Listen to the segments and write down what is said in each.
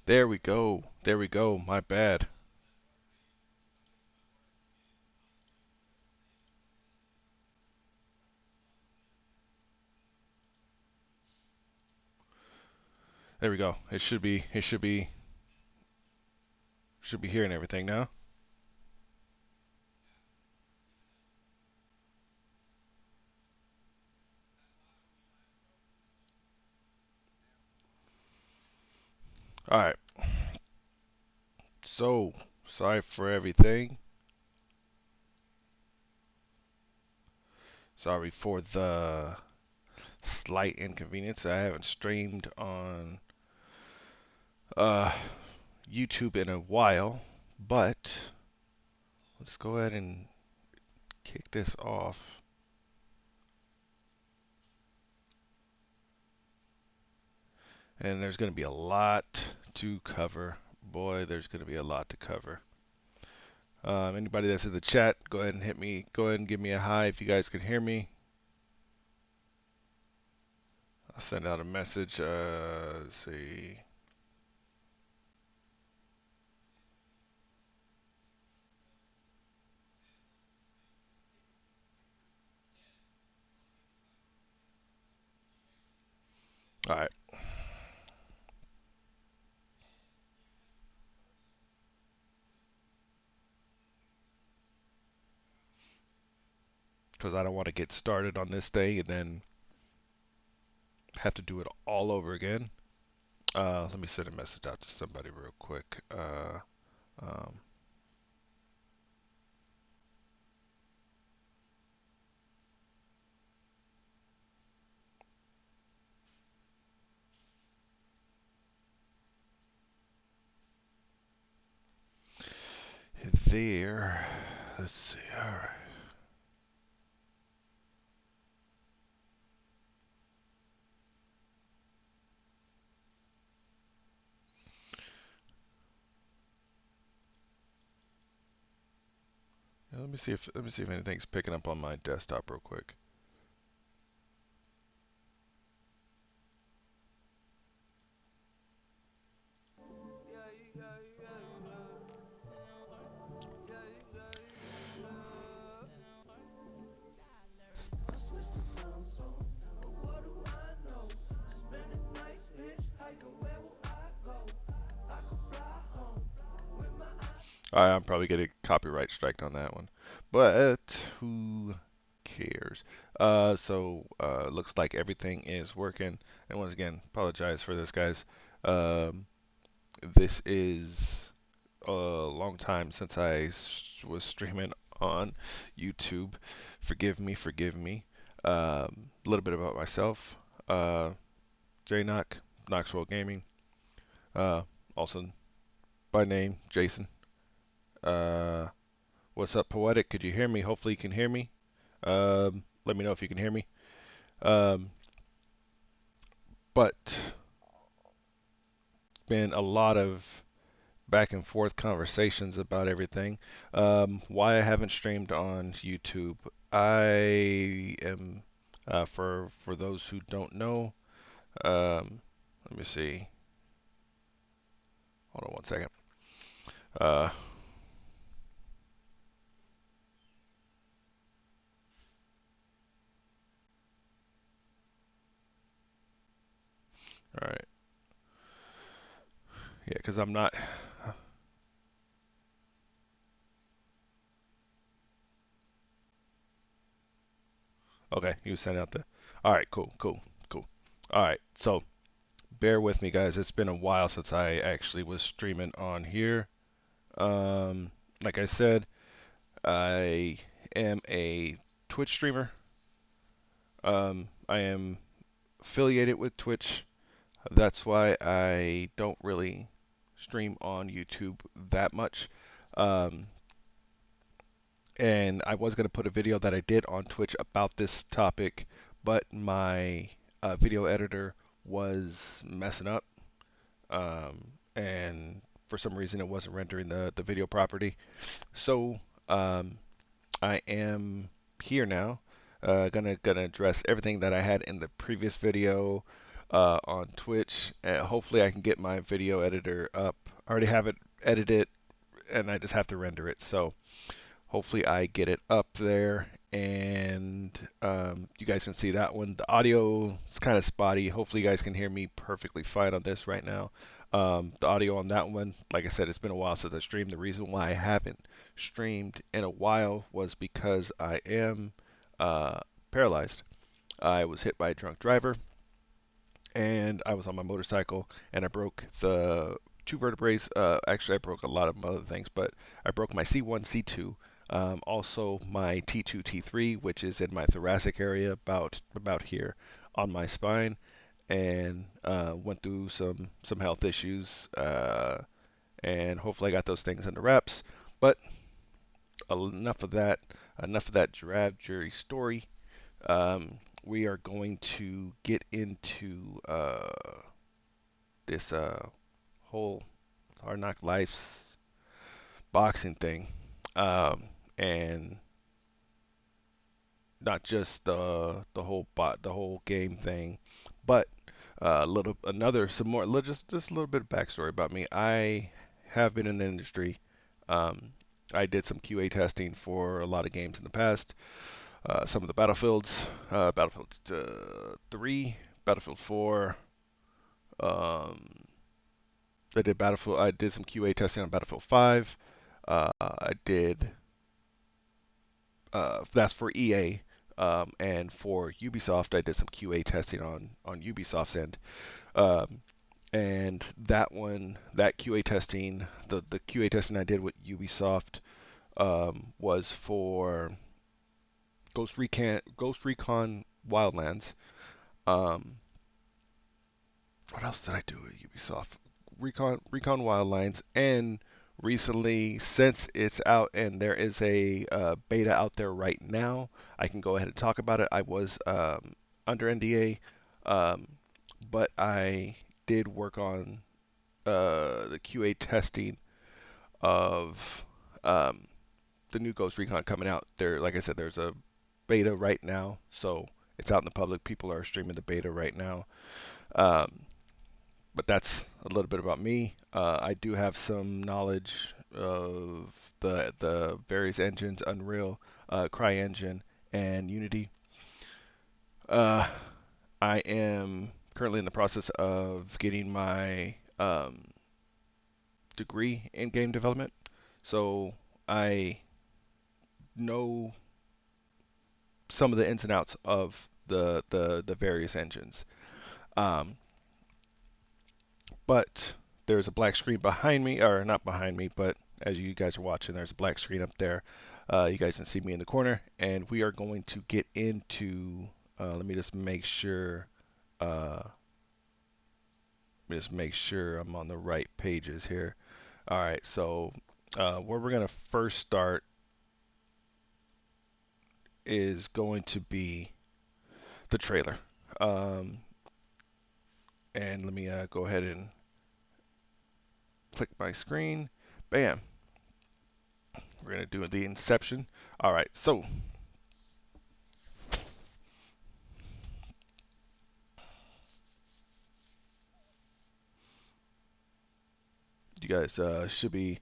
There we go. There we go. My bad. There we go. It should be hearing everything now. All right. So, sorry for everything. Sorry for the slight inconvenience. I haven't streamed on uh YouTube in a while, but let's go ahead and kick this off. And there's going to be a lot to cover. Boy, there's going to be a lot to cover. Anybody that's in the chat, go ahead and hit me. Go ahead and give me a hi if you guys can hear me. I'll send out a message. Let's see. All right. Because I don't want to get started on this day and then have to do it all over again. Let me send a message out to somebody real quick. Um, there. Let's see. All right. Let me see if anything's picking up on my desktop real quick. I'm probably getting copyright striked on that one, but who cares? Looks like everything is working. And once again, apologize for this, guys. Um, this is a long time since was streaming on YouTube. Forgive me. A little bit about myself. Uh, Knock, Knoxville Gaming. Uh, also by name Jason. Uh, what's up, Poetic? Could you hear me? Hopefully you can hear me. Let me know if you can hear me. Um, but been a lot of back and forth conversations about everything. Why I haven't streamed on YouTube. I am for those who don't know. Let me see. Hold on one second. Uh, all right. Yeah, because I'm not. Okay, you sent out the. All right, cool. All right, so bear with me, guys. It's been a while since I actually was streaming on here. Um, like I said, I am a Twitch streamer. I am affiliated with Twitch. That's why I don't really stream on YouTube that much. Um, and I was going to put a video that I did on Twitch about this topic, but my video editor was messing up. And for some reason it wasn't rendering the video property. So um, I am here now. Gonna address everything that I had in the previous video. on Twitch. Hopefully, I can get my video editor up. I already have it edited, and I just have to render it. So hopefully, I get it up there, and you guys can see that one. The audio is kind of spotty. Hopefully, you guys can hear me perfectly fine on this right now. The audio on that one, like I said, it's been a while since I streamed. The reason why I haven't streamed in a while was because I am paralyzed. I was hit by a drunk driver, and I was on my motorcycle, and I broke the two vertebrae. Actually, I broke a lot of other things, but I broke my C1, C2, also my T2, T3, which is in my thoracic area, about here on my spine, and went through some health issues, and hopefully I got those things under wraps. But enough of that. Enough of that drab jury story. We are going to get into this whole Hardknock Life's boxing thing, and not just the whole game thing, but some more, just a little bit of backstory about me. I have been in the industry. Um, I did some QA testing for a lot of games in the past. Some of the Battlefields, Battlefield 3, Battlefield 4. Um, I did some QA testing on Battlefield 5. I did that's for EA. And for Ubisoft, I did some QA testing on Ubisoft's end. Um, and that QA testing, the QA testing I did with Ubisoft was for Ghost Recon Wildlands. Um, what else did I do with Ubisoft? Recon Wildlands, and recently, since it's out and there is a beta out there right now, I can go ahead and talk about it. I was under NDA, um, but I did work on the QA testing of um, the new Ghost Recon coming out. There, like I said, there's a beta right now, so it's out in the public. People are streaming the beta right now. Um, but that's a little bit about me. I do have some knowledge of the various engines: Unreal, CryEngine, and Unity. Uh, I am currently in the process of getting my degree in game development, so I know some of the ins and outs of the various engines. Um, but there's a black screen behind me, or not behind me, but as you guys are watching, there's a black screen up there. You guys can see me in the corner, and we are going to get into. Let me just make sure. I'm on the right pages here. All right, so where we're gonna first start is going to be the trailer. Um, and let me go ahead and click my screen. Bam. We're going to do the inception. All right, so you guys should be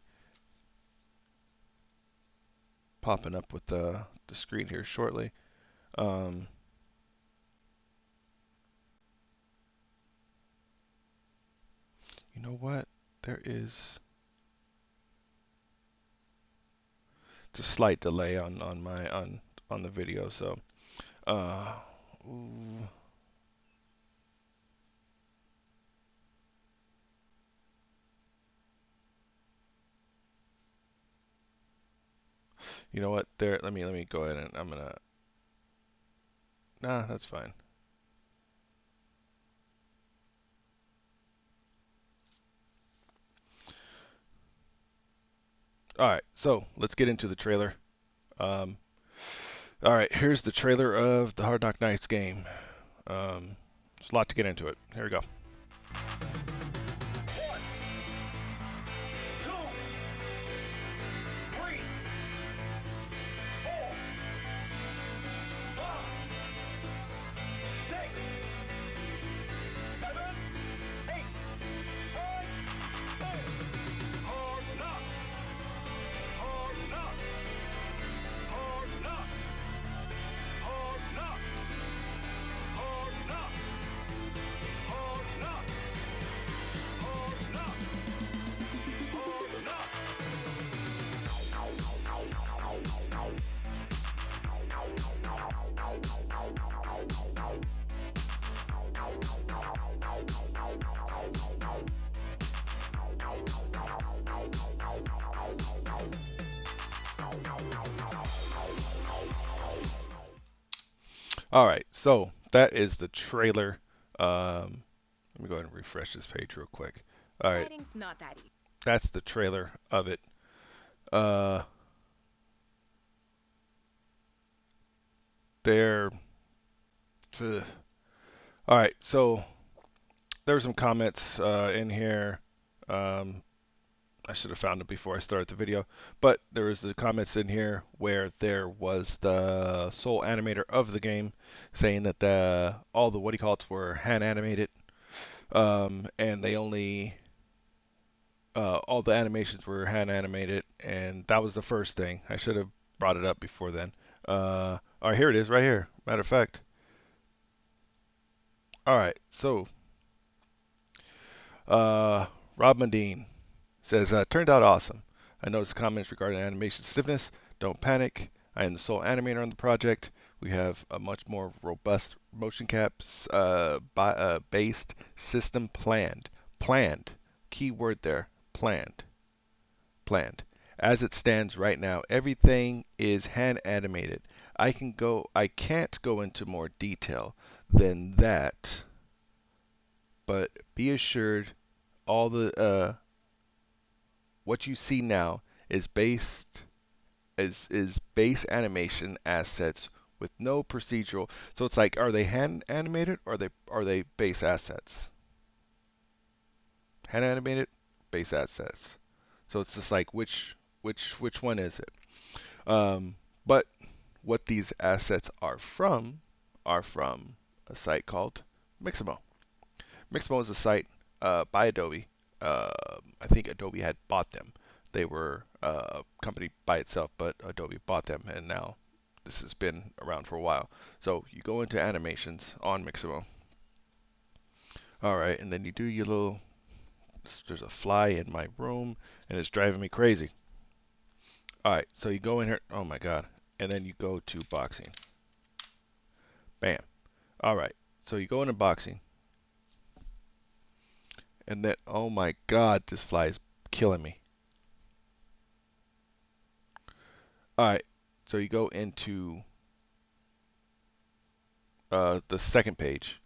popping up with the screen here shortly. Um, you know what? There is it's a slight delay on the video, so uh, ooh, you know what? There, let me go ahead and I'm gonna. Nah, that's fine. All right, so let's get into the trailer. Um, all right, here's the trailer of the Hard Knock Nights game. There's a lot to get into it. Here we go. All right, so that is the trailer. Let me go ahead and refresh this page real quick. All right, Fighting's not that easy. that's the trailer of it. Uh, there. All right, so there were some comments in here. Um, I should have found it before I started the video, but there was the comments in here where there was the sole animator of the game saying that all the what do you call it were hand animated, and they only all the animations were hand animated, and that was the first thing. I should have brought it up before then. All right, here it is, right here. Matter of fact. All right, so uh, Rob Mundine says, turned out awesome. I noticed comments regarding animation stiffness. Don't panic. I am the sole animator on the project. We have a much more robust motion caps based system planned. Planned. Key word there. Planned. Planned. As it stands right now, everything is hand animated. I can't go into more detail than that, but be assured all the what you see now is base animation assets with no procedural. So it's like, are they hand animated or are they base assets? Hand animated, base assets. So it's just like which one is it? But what these assets are from a site called Mixamo. Mixamo is a site by Adobe. I think Adobe had bought them. They were a company by itself, but Adobe bought them, and now this has been around for a while. So you go into animations on Mixamo. All right, and then you do your little. There's a fly in my room, and it's driving me crazy. All right, so you go in here. Oh my God! And then you go to boxing. Bam. All right, so you go into boxing, and then oh my God, this fly is killing me. All right, so you go into the second page,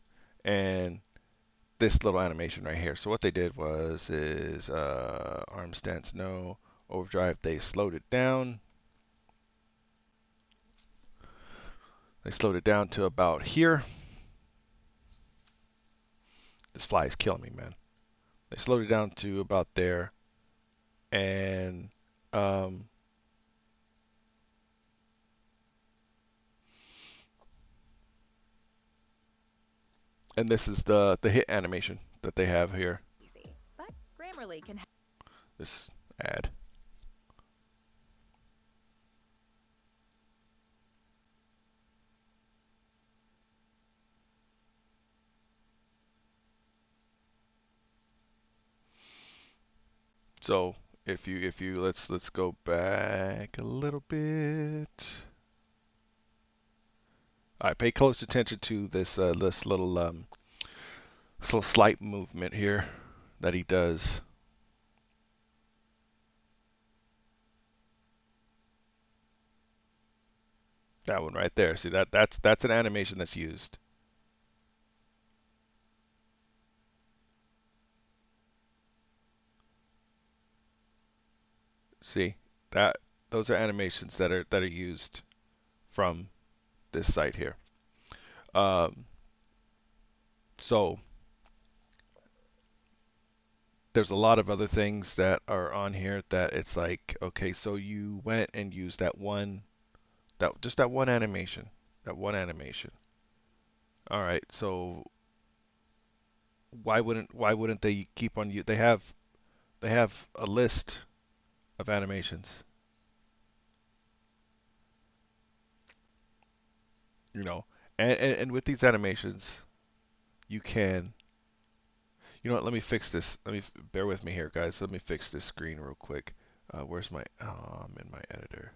and this little animation right here. So what they did was is arm stance no, overdrive. They slowed it down. They slowed it down to about here. This fly is killing me, man. They slowed it down to about there, and um, and this is the hit animation that they have here. Easy. But Grammarly can This ad. So if you let's go back a little bit. All right, pay close attention to this little slight movement here that he does. That one right there. See that's an animation that's used. See that those are animations that are used from this site here. Um, so there's a lot of other things that are on here that it's like, okay, so you went and used that one animation, that one animation. All right, so why wouldn't they keep on you? They have a list of animations, you know, and with these animations, you can, you know what? Let me fix this. Bear with me here, guys. Let me fix this screen real quick. Where's my? Oh, I'm in my editor.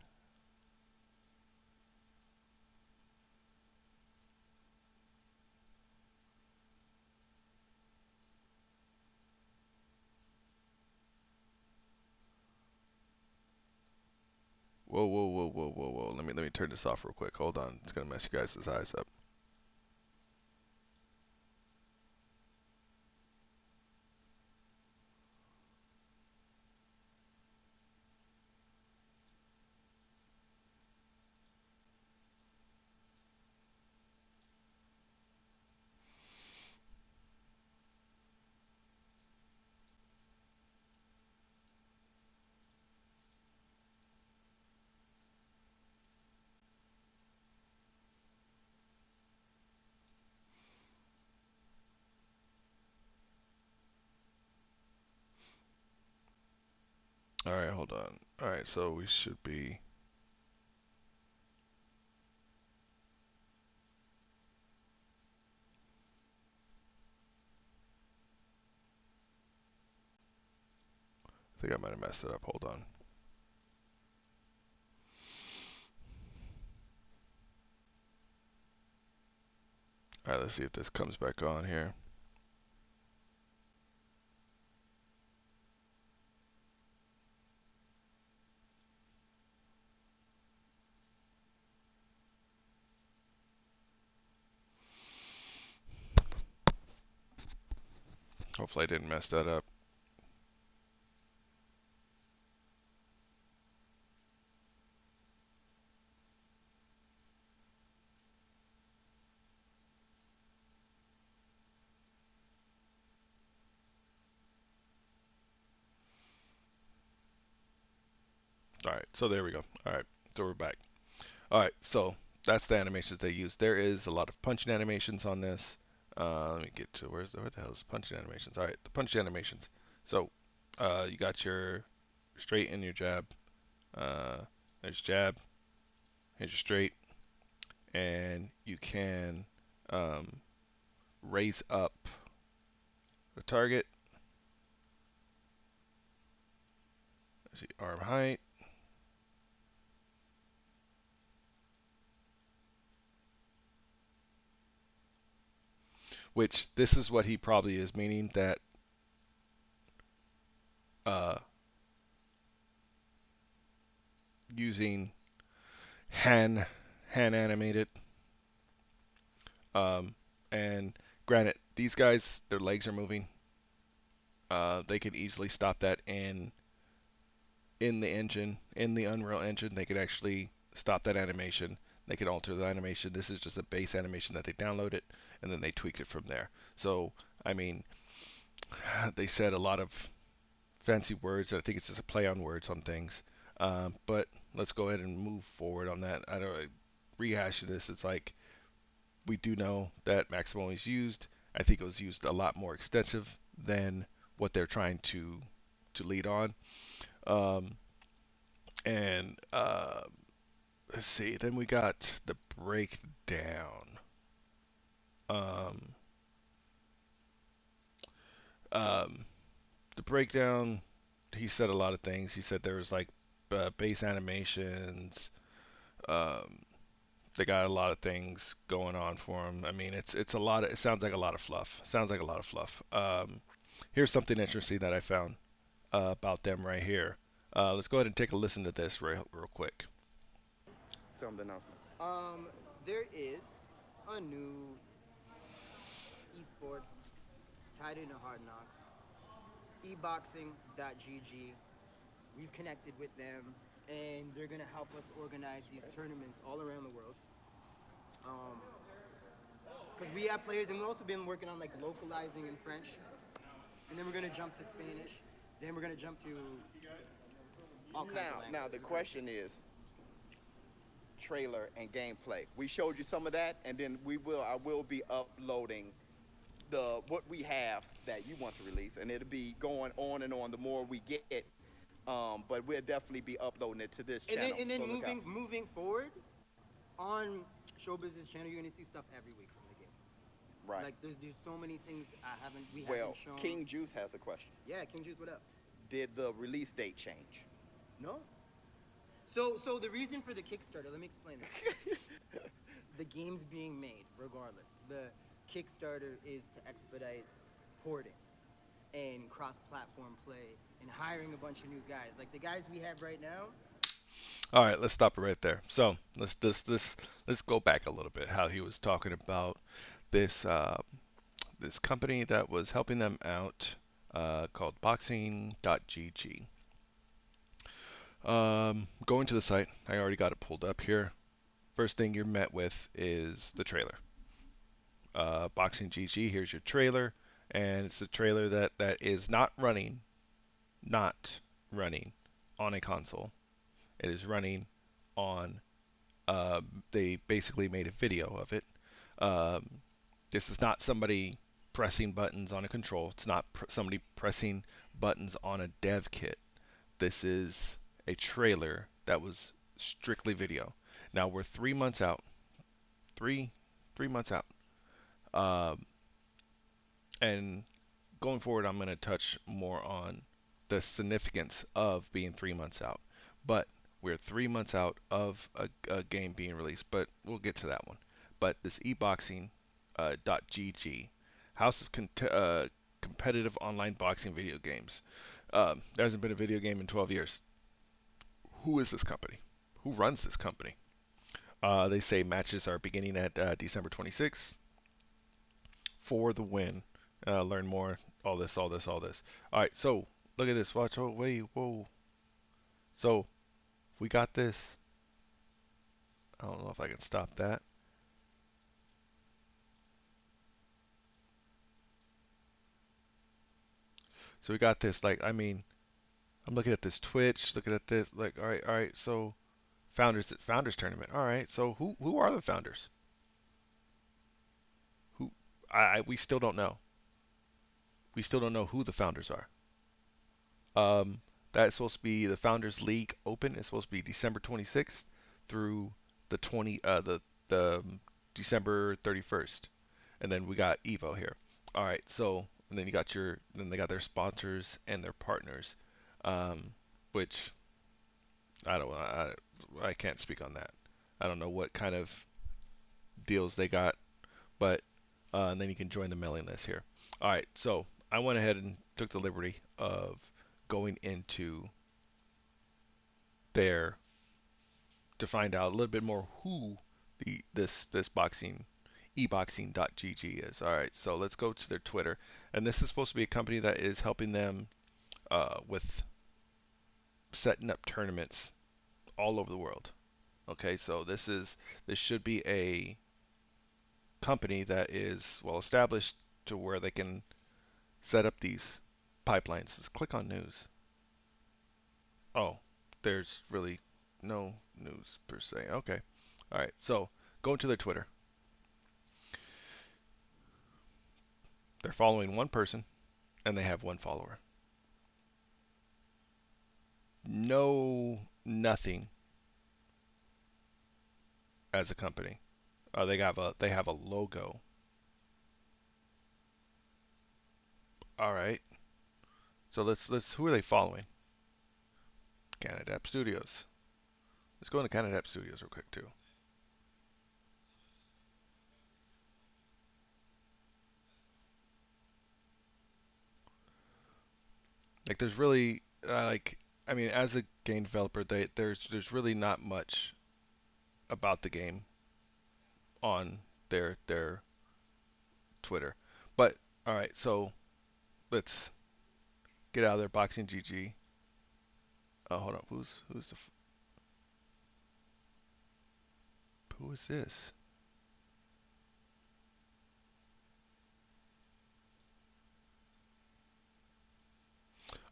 Whoa, whoa, whoa, whoa, whoa, whoa. Let me turn this off real quick. Hold on. It's gonna mess you guys' eyes up. All right, hold on. All right, so we should be. I think I might have messed it up. Hold on. All right, let's see if this comes back on here. Hopefully, I didn't mess that up. All right, so there we go. All right, so we're back. All right, so that's the animations they use. There is a lot of punching animations on this. Let me get to where the hell is punching animations? All right, the punching animations. So you got your straight and your jab. Uh, there's jab. Here's your straight, and you can um, raise up the target. Let's see, arm height. Which this is what he probably is meaning that uh, using hand hand animated. Um, and granted, these guys, their legs are moving. They could easily stop that in the engine, in the Unreal Engine. They could actually stop that animation. They could alter the animation. This is just a base animation that they downloaded, and then they tweaked it from there. So, I mean, they said a lot of fancy words. I think it's just a play on words on things. But let's go ahead and move forward on that. I don't rehash this. It's like we do know that Maximum is used. I think it was used a lot more extensive than what they're trying to lead on. Um, and let's see. Then we got the breakdown. Um, um, the breakdown. He said a lot of things. He said there was like base animations. Um, they got a lot of things going on for him. I mean, it's a lot. It sounds like a lot of fluff. Sounds like a lot of fluff. Here's something interesting that I found about them right here. Let's go ahead and take a listen to this real quick. Tell them the announcement. There is a new esport tied into Hard Knocks, eboxing.gg. We've connected with them, and they're gonna help us organize these tournaments all around the world. Um, because we have players, and we've also been working on like localizing in French, and then we're gonna jump to Spanish. Then we're gonna jump to all kinds of languages. Now the question is trailer and gameplay. We showed you some of that, and then I will be uploading the what we have that you want to release, and it'll be going on and on the more we get. But we'll definitely be uploading it to this channel. And then so moving forward on Showbiz's channel, you're gonna see stuff every week from the game. Right. Like there's so many things that we haven't shown. King Juice has a question. Yeah, King Juice, what up? Did the release date change? No. So the reason for the Kickstarter, let me explain this. The game's being made regardless. The Kickstarter is to expedite porting and cross-platform play and hiring a bunch of new guys. Like the guys we have right now. All right, let's stop it right there. So let's go back a little bit. How he was talking about this this company that was helping them out called Boxing.gg. Going to the site, I already got it pulled up here. First thing you're met with is the trailer. Boxing GG, here's your trailer, and it's a trailer that is not running on a console. It is running on. They basically made a video of it. Um, this is not somebody pressing buttons on a control. It's not somebody pressing buttons on a dev kit. this is a trailer that was strictly video. Now we're 3 months out. Three 3 months out. Um, and going forward, I'm going to touch more on the significance of being 3 months out. But we're 3 months out of a game being released, but we'll get to that one. But this eboxing .gg, House of Competitive Online Boxing Video Games. There hasn't been a video game in 12 years. Who is this company? Who runs this company? They say matches are beginning at December 26th for the win. Learn more. All this, all this, all this. All right, so look at this. Watch. Oh, wait, whoa. So we got this. I don't know if I can stop that. So we got this. Like, I mean, I'm looking at this Twitch, looking at this. Like, all right. So founders tournament. All right. So who are the founders? Who? We still don't know. We still don't know who the founders are. Um, that's supposed to be the Founders League Open. It's supposed to be December 26th through the 20 the December 31st, and then we got Evo here. All right, so and then you got your then they got their sponsors and their partners, um, which I can't speak on that. I don't know what kind of deals they got, but and then you can join the mailing list here. All right, so I went ahead and took the liberty of going into there to find out a little bit more who this boxing eboxing.gg is. All right, so let's go to their Twitter, and this is supposed to be a company that is helping them with setting up tournaments all over the world. Okay, so this should be a company that is well established to where they can set up these pipelines. Let's click on news. Oh, there's really no news per se. Okay, all right, so go into their Twitter. They're following one person and they have one follower. No, nothing as a company. They have a logo. All right. So let's who are they following? Canada App Studios. Let's go into Canada App Studios real quick too. Like there's really like I mean as a game developer there's really not much about the game on their Twitter. But all right, so let's get out of there. Boxing GG. Oh, hold up. Who is this?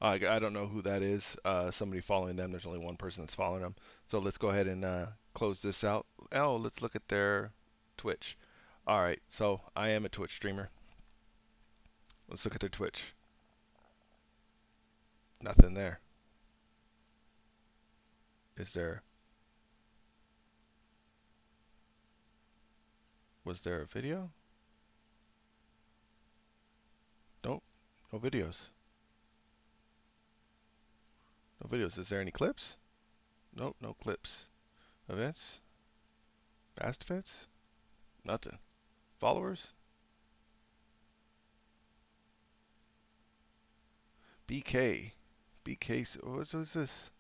I don't know who that is. Somebody following them. There's only one person that's following them. So let's go ahead and close this out. Oh, let's look at their Twitch. All right. So I am a Twitch streamer. Let's look at their Twitch. Nothing there. Is there? Was there a video? Nope. No videos. No videos. Is there any clips? Nope. No clips. Events? Fast events? Nothing. Followers? BK. BK. What is this?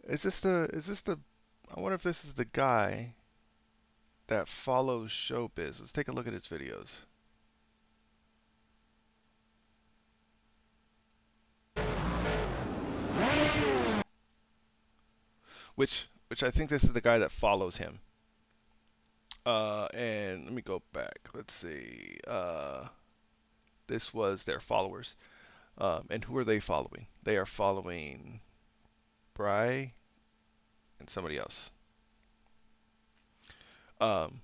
Is this the I wonder if this is the guy that follows Showbiz. Let's take a look at his videos. Which I think this is the guy that follows him. And let me go back. Let's see. This was their followers. And who are they following? They are following Bry and somebody else. Um,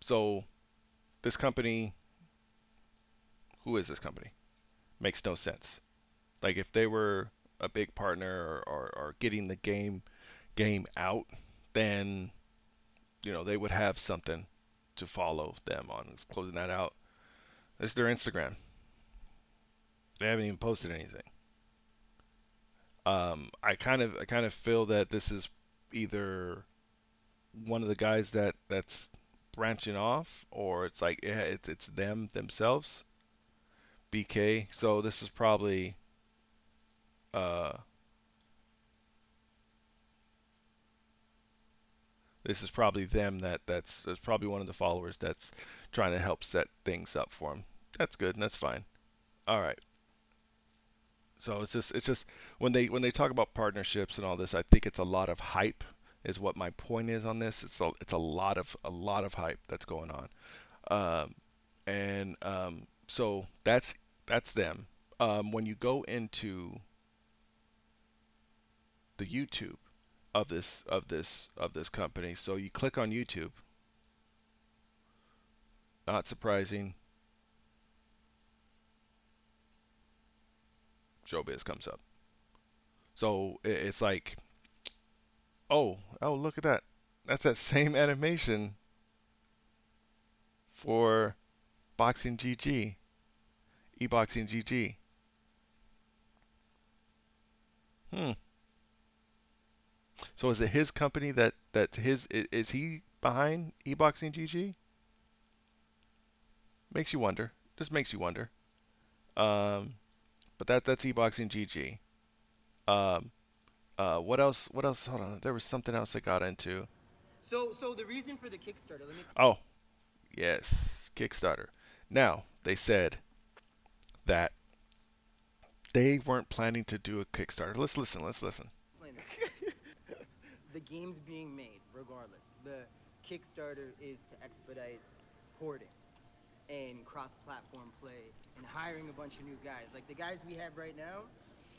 so this company, who is this company? Makes no sense. Like if they were a big partner or getting the game out, then they would have something to follow them on. Closing that out. It's their Instagram. They haven't even posted anything. I kind of feel that this is either one of the guys that's branching off, or it's like it's them themselves, BK. So uh this is probably them that's probably one of the followers that's trying to help set things up for him. That's good and that's fine. All right. So it's just when they talk about partnerships and all this, I think it's a lot of hype is what my point is on this. It's a lot of hype that's going on. And so that's them. When you go into the YouTube of this company, so you click on YouTube. Not surprising, Showbiz comes up. So it's like, oh, look at that. That's that same animation for Boxing GG, eBoxing GG. Hmm. So is it his company that his is he behind eBoxing GG? Makes you wonder. Just makes you wonder. Um, but that's eBoxing GG. Um, what else? What else? Hold on. There was something else I got into. So the reason for the Kickstarter, let me explain. Oh, yes, Kickstarter. Now they said that they weren't planning to do a Kickstarter. Let's listen. Let's listen. This. The game's being made, regardless. The Kickstarter is to expedite porting and cross-platform play and hiring a bunch of new guys. Like the guys we have right now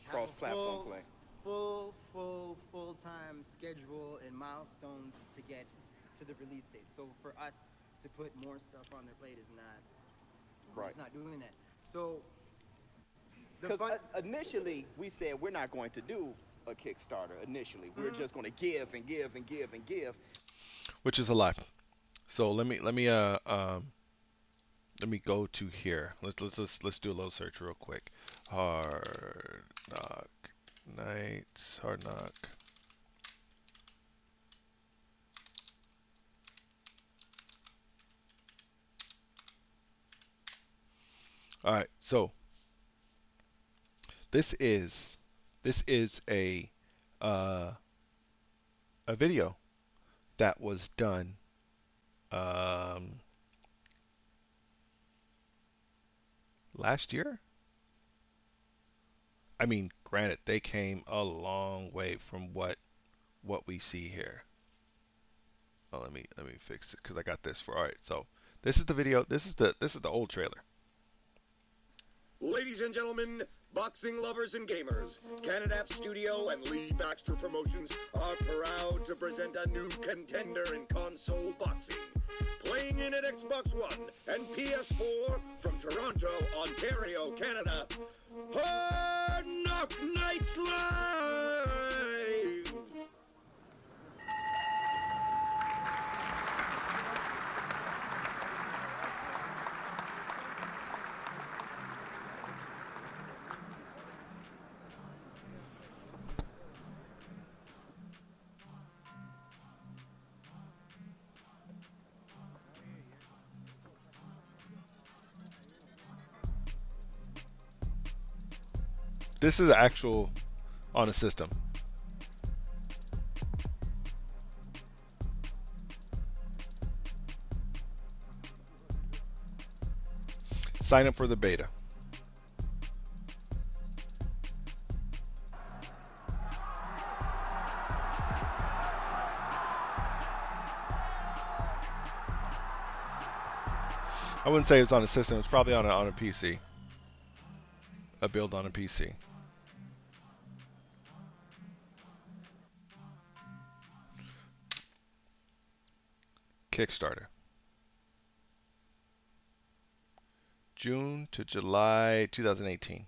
have Cross-platform play. full-time schedule and milestones to get to the release date. So for us to put more stuff on their plate is not, Right. it's not doing that. So Because initially we said we're not going to do a Kickstarter. Initially, we're just going to give and give and give and give. Which is a lie. So let me go to here. Let's do a little search real quick. Hard Knock Nights. Hard Knock. All right. So this is this is uh, a video that was done um, last year. I mean, granted, they came a long way from what we see here. Oh, let me fix it because I got this for. All right, so this is the video. This is the old trailer. Ladies and gentlemen, boxing lovers and gamers, Canadap Studio and Lee Baxter Promotions are proud to present a new contender in console boxing. Playing in at Xbox One and PS4 from Toronto, Ontario, Canada, Hard Knock Nights Live! This is actual on a system. Sign up for the beta. I wouldn't say it's on a system. It's probably on a PC. A build on a PC. Kickstarter. June to July 2018.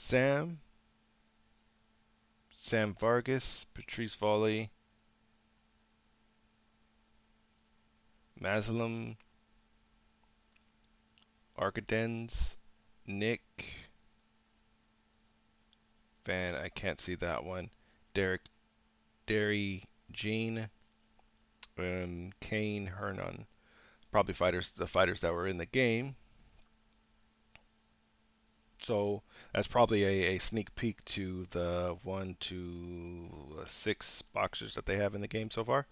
Sam, Sam Vargas, Patrice Foley, Maslam, Arcadens, Nick, Van, I can't see that one. Derek, Derry, Jean, and Kane Hernan. Probably fighters, the fighters that were in the game. So that's probably a sneak peek to the 1 to 6 boxers that they have in the game so far.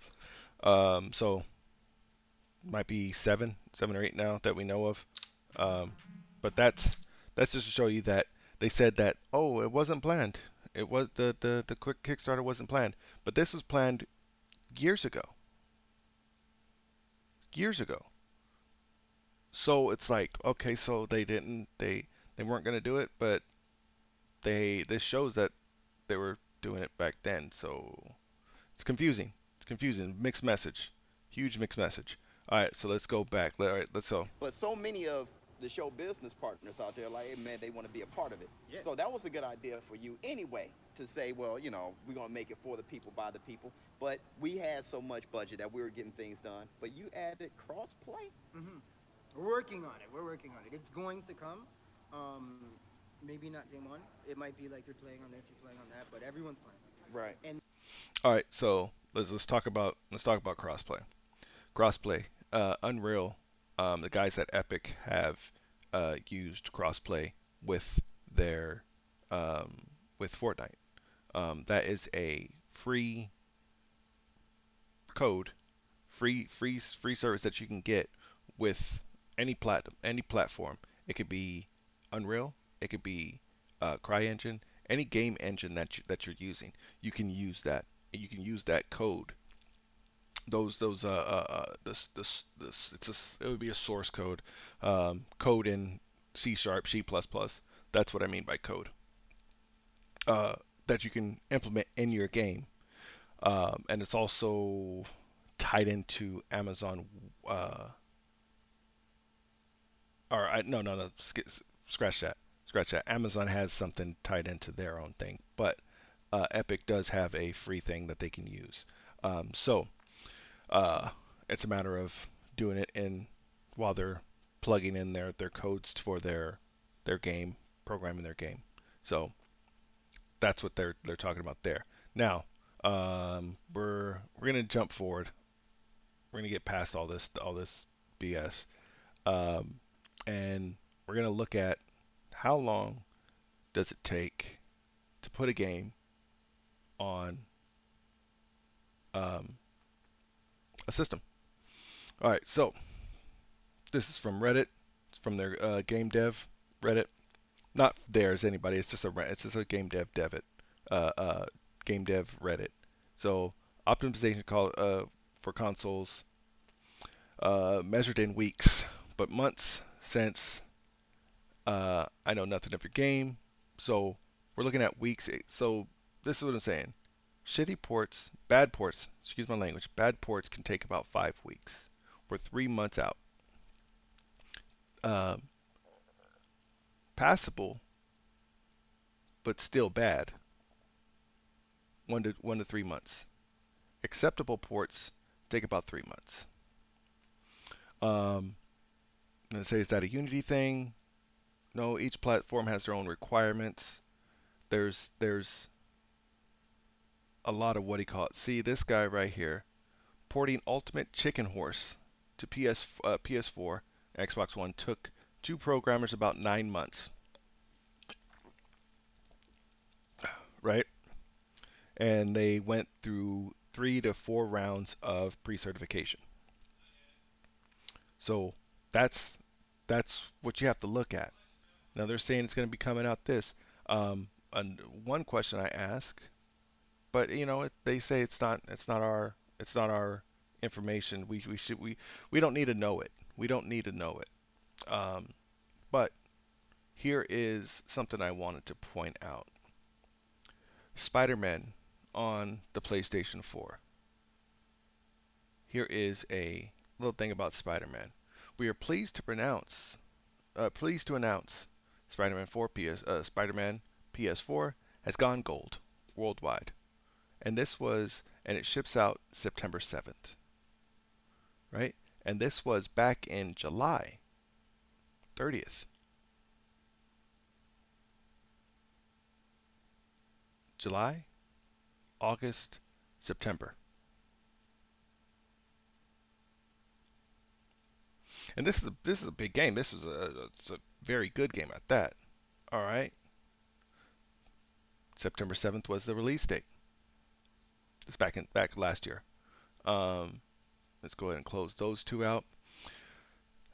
So might be seven or eight now that we know of. Um, but that's just to show you that they said that, oh, it wasn't planned. It was the quick Kickstarter wasn't planned, but this was planned years ago. Years ago. So it's like, okay, so they weren't gonna do it, but this shows that they were doing it back then. So it's confusing. It's confusing. Mixed message. Huge mixed message. All right, so let's go back. All right, let's go. But so many of the show business partners out there, like, hey, man, they want to be a part of it. Yeah. So that was a good idea for you anyway to say, well, we're going to make it for the people, by the people. But we had so much budget that we were getting things done. But you added cross-play? Mm-hmm. We're working on it. We're working on it. It's going to come. Maybe not day one. It might be like you're playing on this, you're playing on that, but everyone's playing. Right. And All right, so let's talk about crossplay. Crossplay. Unreal. The guys at Epic have used crossplay with their with Fortnite. That is a free code, free service that you can get with any platform. It could be Unreal, it could be CryEngine, any game engine that you're using. You can use that. You can use that code. Those this it would be a source code, code in C sharp, C++. That's what I mean by code. Uh, that you can implement in your game, and it's also tied into Amazon. Uh, no, scratch that. Scratch that. Amazon has something tied into their own thing, but Epic does have a free thing that they can use. So uh, it's a matter of doing it in while they're plugging in their codes for their game, programming their game. So that's what they're talking about there. Now, we're gonna jump forward. We're gonna get past all this BS, um, and we're gonna look at how long does it take to put a game on um, a system. All right, so this is from Reddit. It's from their game dev Reddit. Not theirs, anybody. It's just a uh, uh, game dev Reddit. So optimization for consoles measured in weeks, but months since I know nothing of your game. So we're looking at weeks. So this is what I'm saying. Shitty ports, bad ports, excuse my language, bad ports can take about 5 weeks. We're 3 months out. Um, Passable, but still bad. 1 to 3 months. Acceptable ports take about 3 months. Um, and it says that a Unity thing. No, each platform has their own requirements. There's a lot of what he call it. See this guy right here, porting Ultimate Chicken Horse to PS4, Xbox One took two programmers about 9 months, right? And they went through 3 to 4 rounds of pre-certification. So that's that's what you have to look at. Now they're saying it's going to be coming out this. And one question I ask, but they say it's not our information. We don't need to know it. We don't need to know it. But here is something I wanted to point out. Spider-Man on the PlayStation 4. Here is a little thing about Spider-Man. We are pleased to announce Spider-Man PS4 has gone gold worldwide. And it ships out September 7th, right? And this was back in July 30th. July, August, September. And this is a big game. This is it's a very good game at that. All right. September 7th was the release date. It's back last year. Um, let's go ahead and close those two out.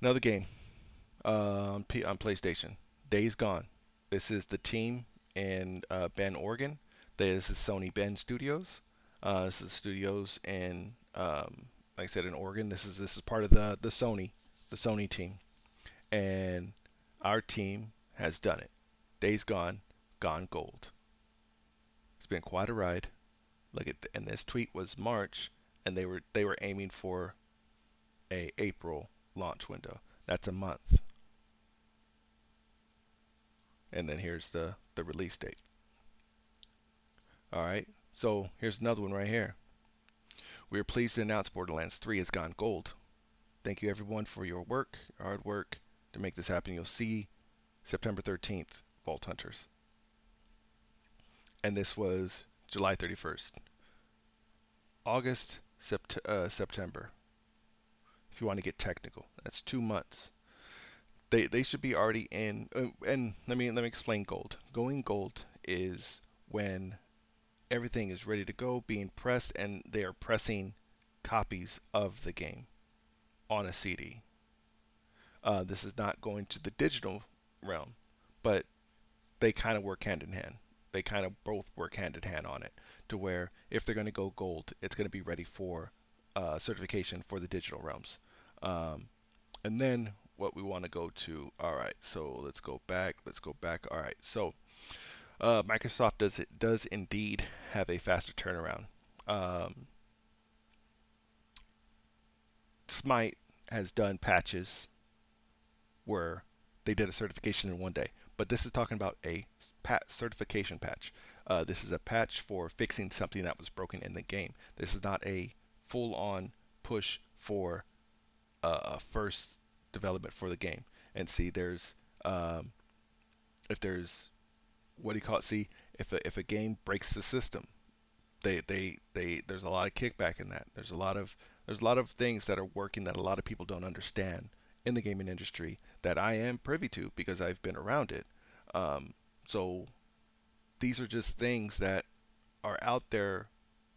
Another game on PlayStation. Days Gone. This is the team in Bend, Oregon. This is Sony Bend Studios. This is studios in, like I said, in Oregon. This is part of the Sony team, and our team has done it. Days Gone, gone gold. It's been quite a ride. And this tweet was March, and they were aiming for a April launch window. That's a month. And then here's the release date. All right. So here's another one right here. We are pleased to announce Borderlands 3 has gone gold. Thank you everyone for your hard work to make this happen. You'll see September 13th, Vault Hunters. And this was July 31st. August, September. If you want to get technical, that's 2 months. They should be already in. And let me explain gold. Going gold is when everything is ready to go, being pressed, and they are pressing copies of the game on a CD. This is not going to the digital realm, but they kind of work hand in hand. They kind of both work hand in hand on it, to where if they're going to go gold, it's going to be ready for certification for the digital realms. Um, and then what we want to go to. All right, so let's go back. Let's go back. All right, so Microsoft does indeed have a faster turnaround. Um, Smite has done patches where they did a certification in one day, but this is talking about a certification patch. This is a patch for fixing something that was broken in the game. This is not a full-on push for a first development for the game. And see, um, if there's what do you call it? See, if a game breaks the system, they there's a lot of kickback in that. There's a lot of things that are working that a lot of people don't understand in the gaming industry that I am privy to because I've been around it. Um, so these are just things that are out there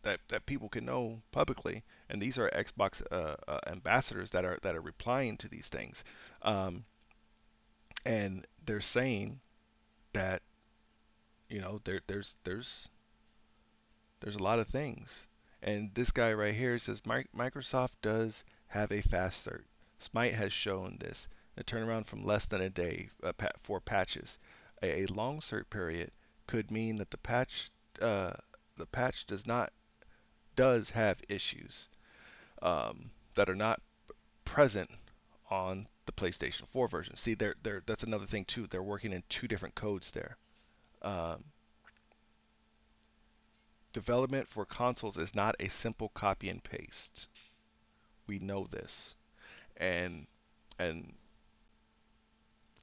that people can know publicly, and these are Xbox ambassadors that are replying to these things, um, and they're saying that there's a lot of things. And this guy right here says Microsoft does have a fast cert. Smite has shown this. A turnaround from less than a day for patches. A long cert period could mean that uh, the patch does have issues that are not present on the PlayStation 4 version. See, that's another thing too. They're working in two different codes there. Um, Development for consoles is not a simple copy and paste. We know this. And and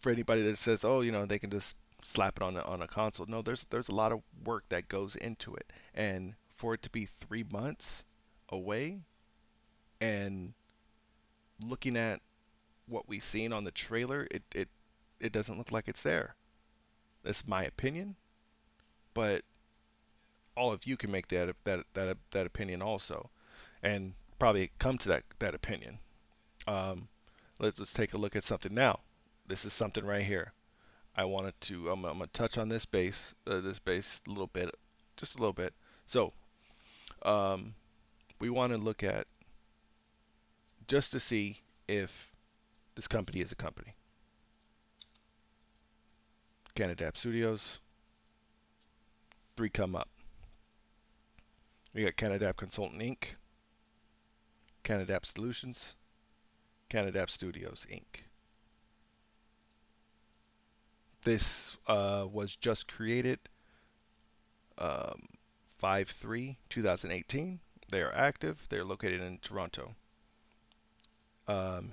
for anybody that says, "Oh, they can just slap it on a console." No, there's a lot of work that goes into it. And for it to be 3 months away and looking at what we've seen on the trailer, it doesn't look like it's there. That's my opinion, but all of you can make that opinion also, and probably come to that opinion. Um, let's take a look at something now. This is something right here. I'm gonna touch on this base a little bit, just a little bit. So um, we want to look at just to see if this company is a company. Canada Studios, three come up. We got Canada Consultant Inc., Canada Solutions, Canada Studios Inc. This was just created um, 5/3/2018. They are active. They're located in Toronto.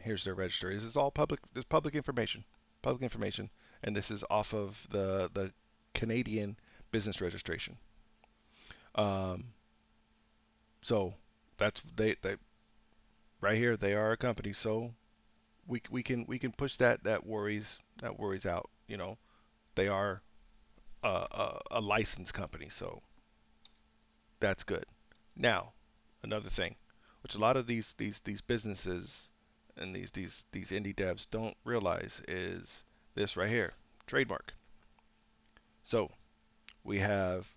Here's their registry. This is all public. This is public information. Public information, and this is off of the Canadian business registration. Um, so that's they right here. They are a company. So we can push that worries out. They are a licensed company, so that's good. Now, another thing, which a lot of these businesses and these indie devs don't realize is this right here, trademark. So we have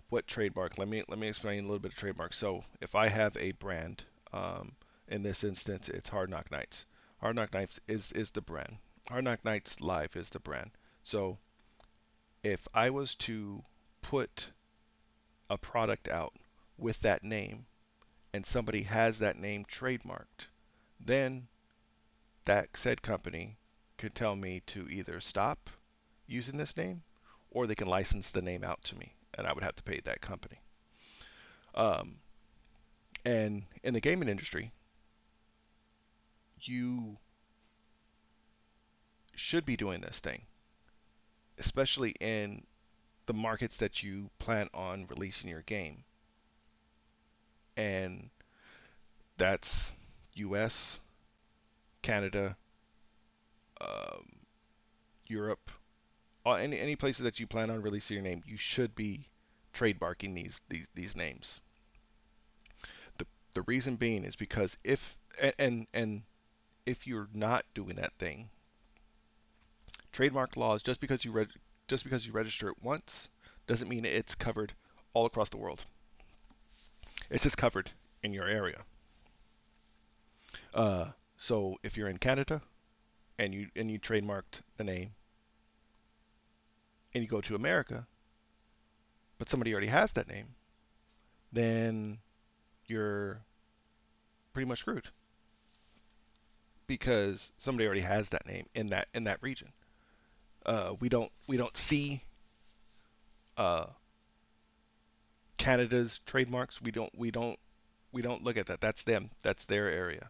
what trademark? Let me explain a little bit of trademark. So if I have a brand, um, in this instance, it's Hard Knock Nights. Hard Knock Nights is the brand. Hard Knock Nights Live is the brand. So if I was to put a product out with that name and somebody has that name trademarked, then that said company could tell me to either stop using this name or they can license the name out to me and I would have to pay that company. Um, and in the gaming industry, you should be doing this thing, especially in the markets that you plan on releasing your game. And that's US, Canada, um, Europe, any places that you plan on releasing your name, you should be trademarking these names. The reason being is because if if you're not doing that thing, trademark laws just because you register it once doesn't mean it's covered all across the world. It's just covered in your area. Uh, so if you're in Canada and you trademarked the name and you go to America, but somebody already has that name, then you're pretty much screwed because somebody already has that name in that region. We don't see uh, Canada's trademarks. We don't look at that. That's them. That's their area.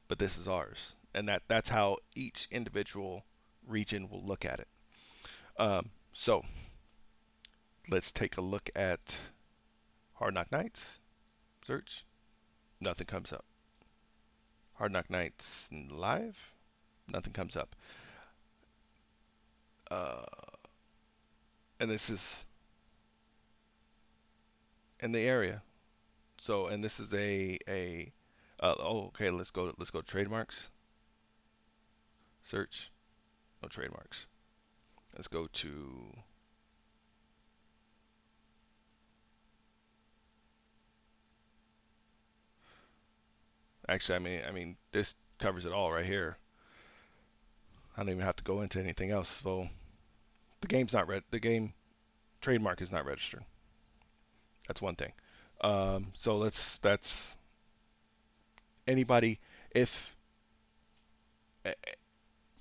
But this is ours, and that's how each individual region will look at it. So let's take a look at Hard Knock Nights. Search. Nothing comes up. Hard Knock Nights live. Nothing comes up. Uh, and this is in the area. So, and this is a oh, okay, let's go trademarks. Search. No trademarks. Let's go to actually I mean this covers it all right here. I don't even have to go into anything else. So the game trademark is not registered. That's one thing. So that's anybody if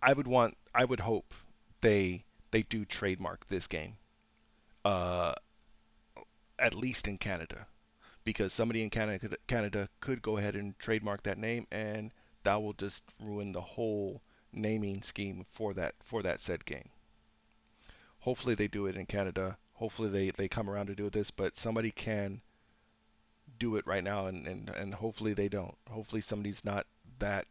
I would hope they do trademark this game. Uh, at least in Canada, because somebody in Canada could go ahead and trademark that name, and that will just ruin the whole naming scheme for that said game. Hopefully they do it in Canada. Hopefully they come around to do this, but somebody can do it right now, and hopefully they don't. Hopefully somebody's not that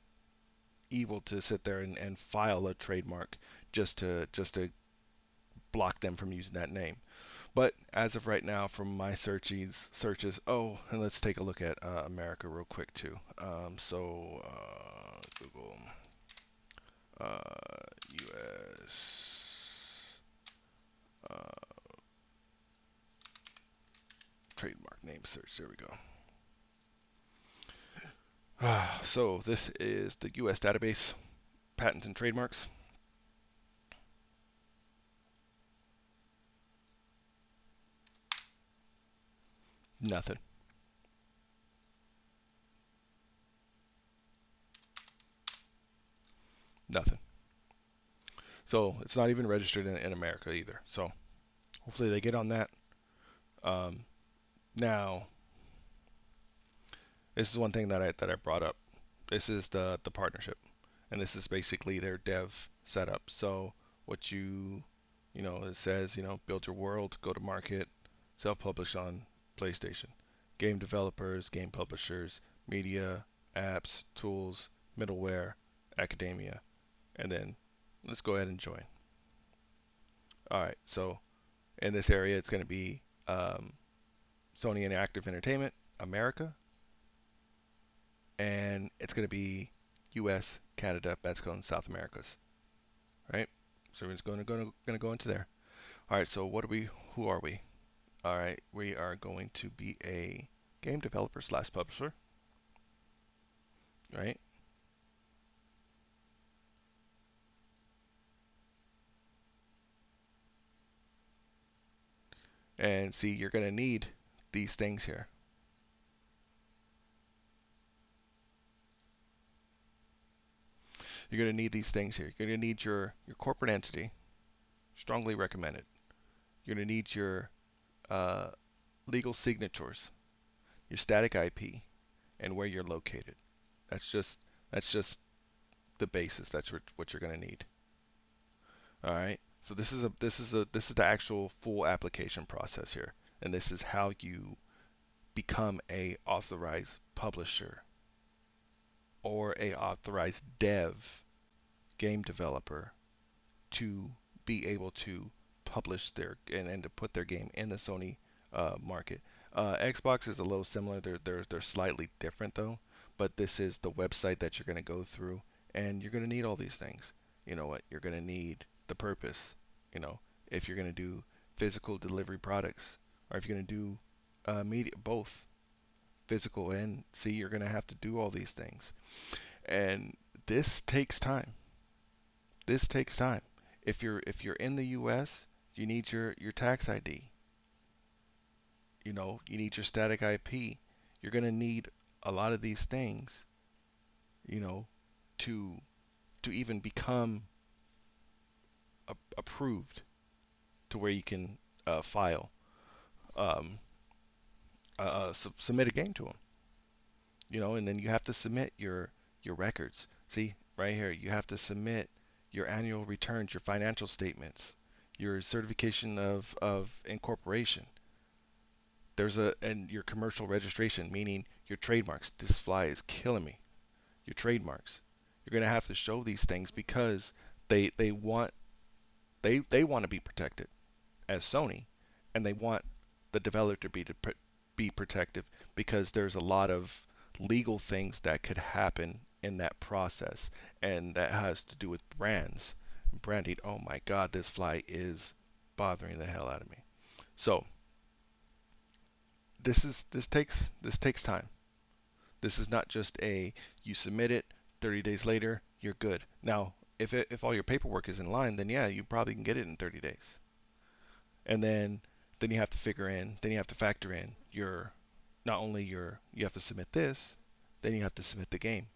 evil to sit there and file a trademark just to block them from using that name. But as of right now, from my searches, oh, and let's take a look at America real quick too. Google U.S. Uh, trademark name search. There we go. So this is the U.S. database, patents and trademarks. Nothing. Nothing. So it's not even registered in America either. So hopefully they get on that. Um, now, this is one thing that I brought up. This is the partnership, and this is basically their dev setup. So what it says, build your world, go to market, self-publish on PlayStation, game developers, game publishers, media, apps, tools, middleware, academia, and then let's go ahead and join. All right, so in this area, it's going to be Sony Interactive Entertainment America, and it's going to be U.S., Canada, Mexico, and South Americas. Right? So we're just going to go into there. All right. So what are we? Who are we? All right. We are going to be a game developer slash publisher. Right? And see, you're going to need these things here. You're going to need these things here. You're going to need your corporate entity. Strongly recommended. You're going to need your uh, legal signatures, your static IP, and where you're located. That's just the basis. That's what you're going to need. All right. So this is the actual full application process here, and this is how you become a authorized publisher or a authorized dev game developer to be able to publish and to put their game in the Sony market. Xbox is a little similar. They're slightly different though, but this is the website that you're going to go through, and you're going to need all these things. You know what? You're going to need the purpose. You know, if you're going to do physical delivery products, or if you're going to do media, both physical and see, you're going to have to do all these things, and this takes time. This takes time. If you're in the U.S., you need your tax ID. You need your static IP. You're going to need a lot of these things, you know, to to even become approved to where you can file, um, submit a game to them. And then you have to submit your records. See, right here, you have to submit your annual returns, your financial statements, your certification of incorporation. And your commercial registration, meaning your trademarks. This fly is killing me. Your trademarks. You're gonna have to show these things because they want they want to be protected as Sony, and they want the developer to be protective because there's a lot of legal things that could happen in that process, and that has to do with brands, branding. Oh my God, this fly is bothering the hell out of me. So this takes time. This is not just a you submit it 30 days later, you're good. Now, if all your paperwork is in line, then yeah, you probably can get it in 30 days. And then you have to factor in your not only you have to submit this, then you have to submit the game.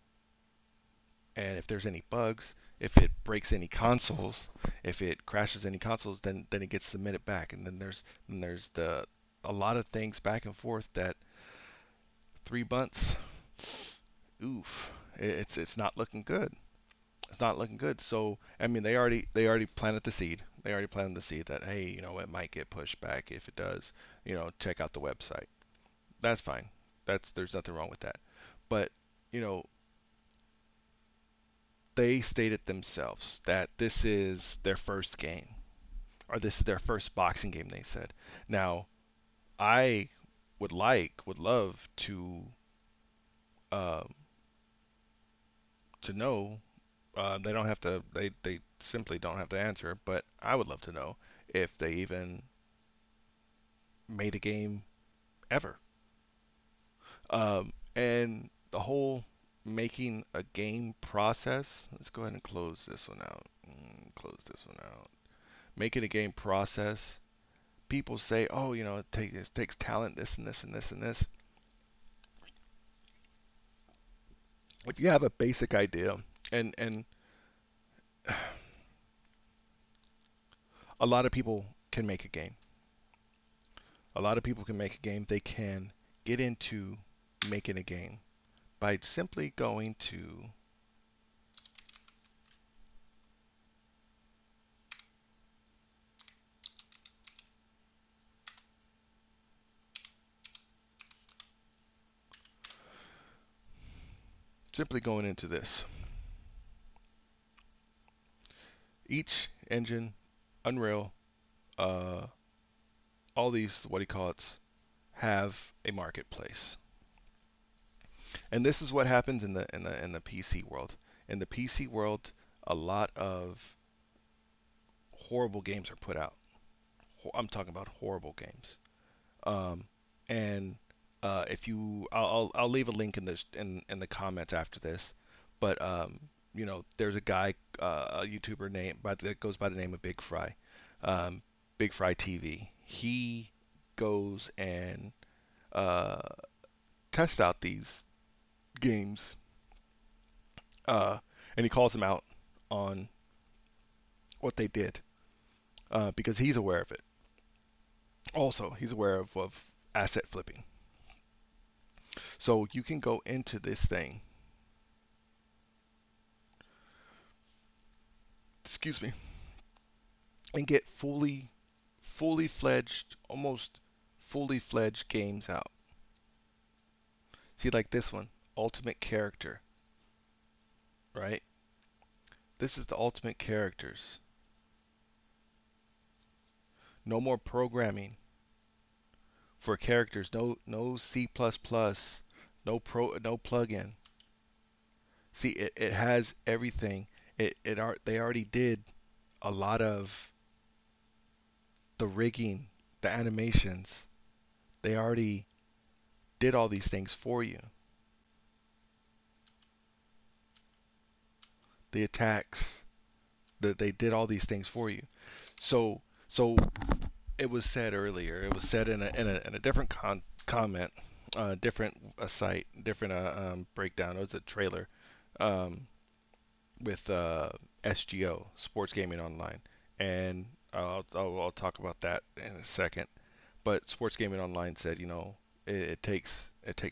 And if there's any bugs, if it breaks any consoles, if it crashes any consoles, then it gets submitted back. And then there's the a lot of things back and forth that 3 months, oof, it's not looking good. It's not looking good. So I mean, they already planted the seed. They already planted the seed that hey, it might get pushed back. If it does, check out the website. That's fine. There's nothing wrong with that. But you know, they stated themselves that this is their first game, or this is their first boxing game. They said. Now, I would love um, to know. They don't have to. They simply don't have to answer. But I would love to know if they even made a game ever. And the whole making a game process. Let's go ahead and close this one out. Close this one out. Making a game process. People say, oh, it takes talent, this and this and this and this. If you have a basic idea, and a lot of people can make a game. A lot of people can make a game. They can get into making a game by simply going to simply going into this. Each engine, Unreal, uh, all these what do you call it, have a marketplace. And this is what happens in the PC world. In the PC world, a lot of horrible games are put out. I'm talking about horrible games. Um, and if you, I'll leave a link in the comments after this. But there's a guy, a YouTuber name, that goes by the name of Big Fry, um, Big Fry TV. He goes and uh, tests out these games, and he calls them out on what they did, because he's aware of it. Also, he's aware of asset flipping. So you can go into this thing, excuse me, and get fully fledged, almost fully fledged games out. See, like this one, Ultimate Character, right? This is the Ultimate Characters. No more programming for characters. No C++, no plugin. See, it has everything. They already did a lot of the rigging, the animations. They already did all these things for you. The attacks, that they did all these things for you. So it was said earlier. It was said in a different comment, different site, different breakdown. It was a trailer, um, with SGO, Sports Gaming Online, and I'll talk about that in a second. But Sports Gaming Online said, it takes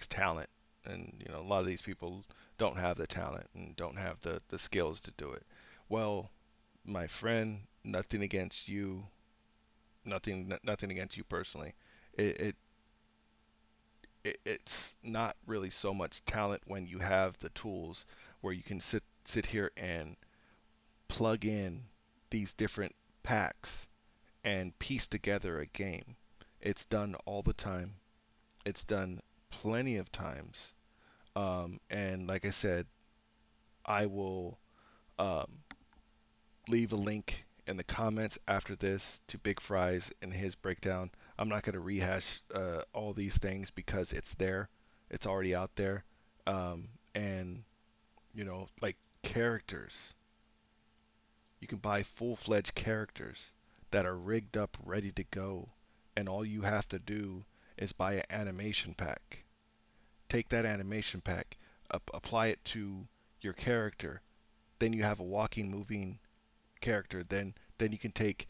talent, and a lot of these people don't have the talent and don't have the skills to do it. Well, my friend, nothing against you, nothing against you personally. It, it it's not really so much talent when you have the tools where you can sit here and plug in these different packs and piece together a game. It's done all the time. It's done plenty of times. And like I said, I will um, leave a link in the comments after this to Big Fry's and his breakdown. I'm not going to rehash all these things because it's there. It's already out there. And, like characters. You can buy full-fledged characters that are rigged up, ready to go, and all you have to do is buy an animation pack. Take that animation pack, apply it to your character, then you have a walking, moving character. Then you can take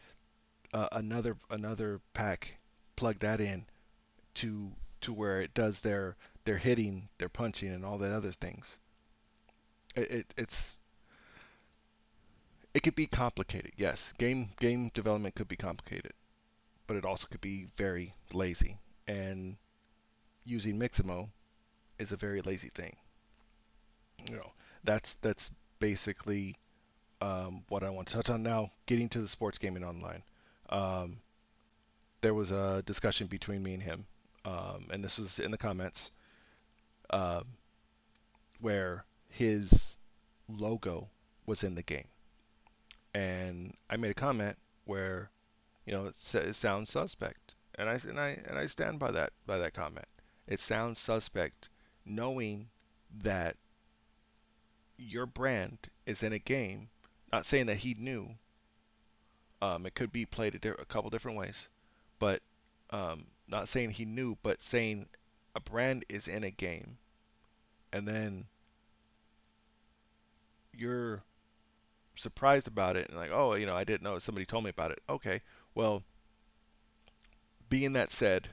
another pack, plug that in to where it does their hitting, their punching, and all that other things. It could be complicated. Yes, game development could be complicated, but it also could be very lazy. And using Mixamo is a very lazy thing. You know, that's basically what I want to touch on now. Getting to the sports gaming online, um, there was a discussion between me and him, and this was in the comments, um, where his logo was in the game, and I made a comment where it sounds suspect, and I stand by that comment. It sounds suspect, knowing that your brand is in a game. Not saying that he knew. It could be played a couple different ways, but not saying he knew, but saying a brand is in a game, and then you're surprised about it and like, oh, I didn't know. Somebody told me about it. Okay, well, being that said,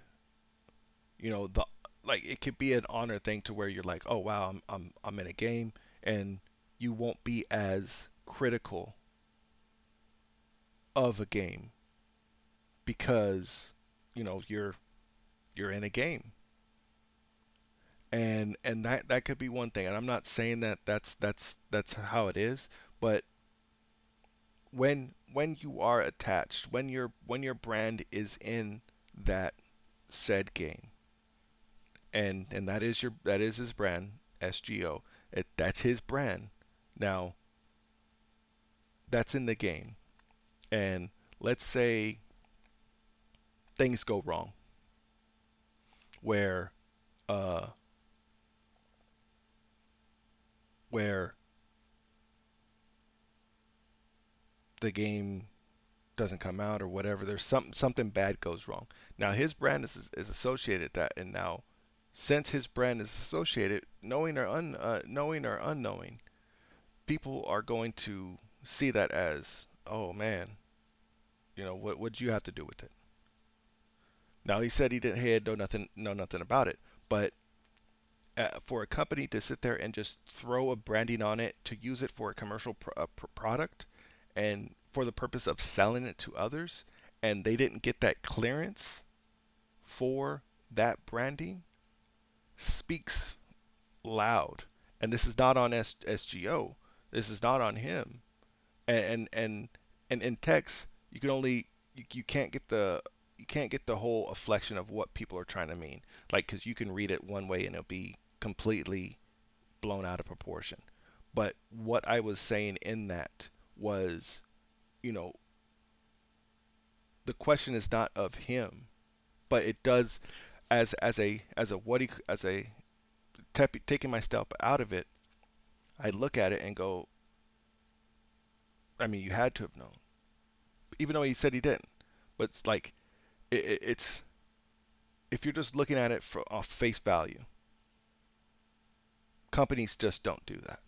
the like it could be an honor thing to where you're like, oh wow, I'm in a game, and you won't be as critical of a game because you're in a game, and that could be one thing. And I'm not saying that that's how it is, but when you are attached, when your brand is in that said game, and that is his brand, SGO. That's his brand. Now, that's in the game. And let's say things go wrong where uh where the game doesn't come out or whatever. There's something bad goes wrong. Now his brand is associated that, and now since his brand is associated, knowing or unknowing, people are going to see that as, oh man, what would you have to do with it? Now he said he had know nothing about it, but for a company to sit there and just throw a branding on it to use it for a commercial product and for the purpose of selling it to others, and they didn't get that clearance for that branding, speaks loud. And this is not on SGO. This is not on him. And in text, you can only you can't get the whole afflection of what people are trying to mean. Like, because you can read it one way and it'll be completely blown out of proportion. But what I was saying in that was, you know, the question is not of him, but it does, as a what he as a taking my step out of it. I look at it and go, I mean, you had to have known, even though he said he didn't. But it's like it's if you're just looking at it off face value, companies just don't do that,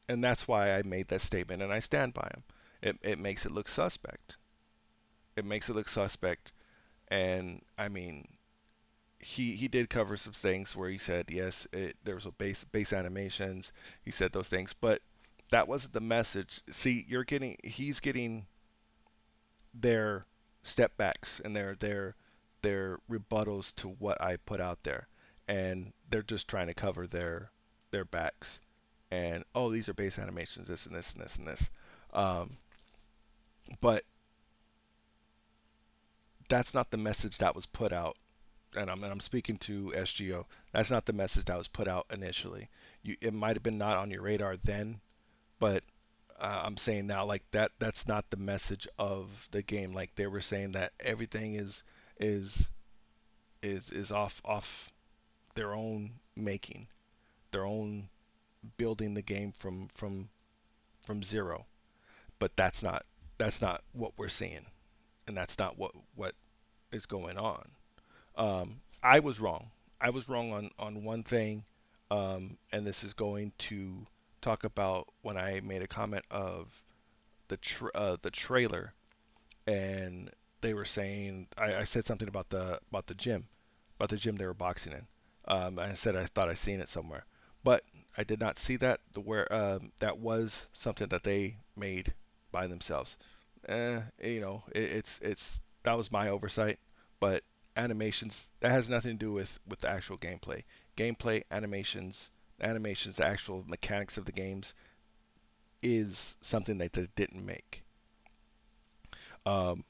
and that's why I made that statement, and I stand by him. It makes it look suspect. It makes it look suspect, and I mean, he did cover some things where he said yes, there was a base animations. He said those things, but that wasn't the message. See, he's getting their step backs and their rebuttals to what I put out there, and they're just trying to cover their backs. And oh, these are base animations, this and this and this and this. Um, but that's not the message that was put out. And I'm speaking to SGO. That's not the message that was put out initially. It might have been not on your radar then, but I'm saying now, like that's not the message of the game. Like they were saying that everything is is off their own making, their own building the game from zero. But that's not what we're seeing, and that's not what is going on. I was wrong. I was wrong on one thing, and this is going to talk about when I made a comment of the trailer, and they were saying I said something about the gym they were boxing in. I said I thought I seen it somewhere, but I did not see that. That was something that they made by themselves. It's that was my oversight, but animations that has nothing to do with the actual gameplay. Gameplay, animations, the actual mechanics of the games is something that they didn't make. Um,